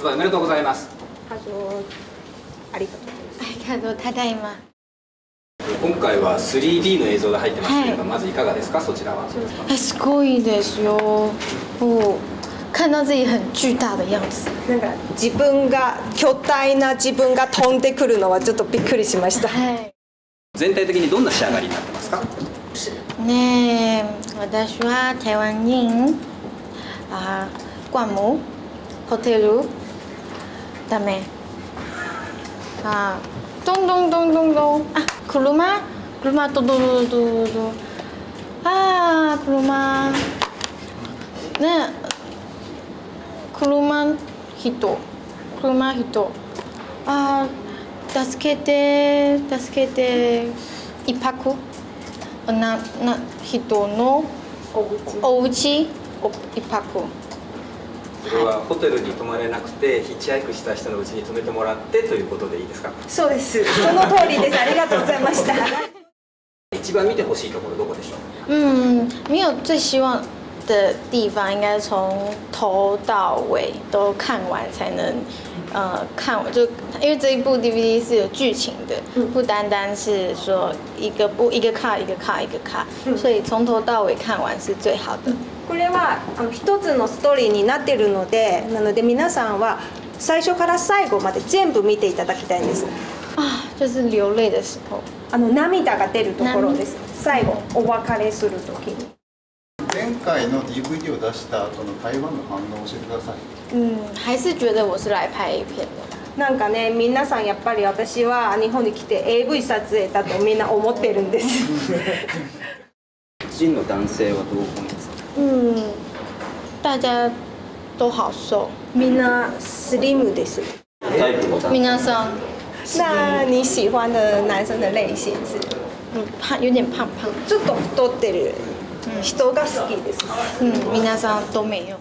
発売おめでとうございます。ありがとうございます。ありがとう、ただいま。今回は 3D の映像が入ってますけれど、まずいかがですか、そちらは。すごいですよ。お、看到自己很巨大的样子。なんか自分が巨大な自分が飛んでくるのはちょっとびっくりしました。はい。全体的にどんな仕上がりになってますか。ね、私は台湾人、ゴム、ホテル、ダメ。どんどんどんどんどん。車ドドドドド。車。ね、車人。助けて、一泊。人のお家一泊。それはホテルに泊まれなくてヒッチハイクした人のうちに泊めてもらってということでいいですか。そうです。その通りです。ありがとうございました。一番見てほしいところどこでしょう。没有最希望的地方，应该从头到尾都看完才能，看完就因为这一部 DVD 是有剧情的，不单单是说一个卡，所以从头到尾看完是最好的。これは一つのストーリーになっているので、なので皆さんは最初から最後まで全部見ていただきたいんです。就是流泪的时候。涙が出るところです。最後お別れするときに。前回の DVD を出した後の台湾の反応を教えてください。还是觉得我是来拍 A 片的。なんかね、皆さんやっぱり私は日本に来て AV 撮影だとみんな思ってるんです。真の男性はどう思いますか。大家都好瘦。みんなスリムです。皆さん。那你喜欢的男生的类型是？有点胖胖。ちょっと太ってる人が好きです。皆さん都没有。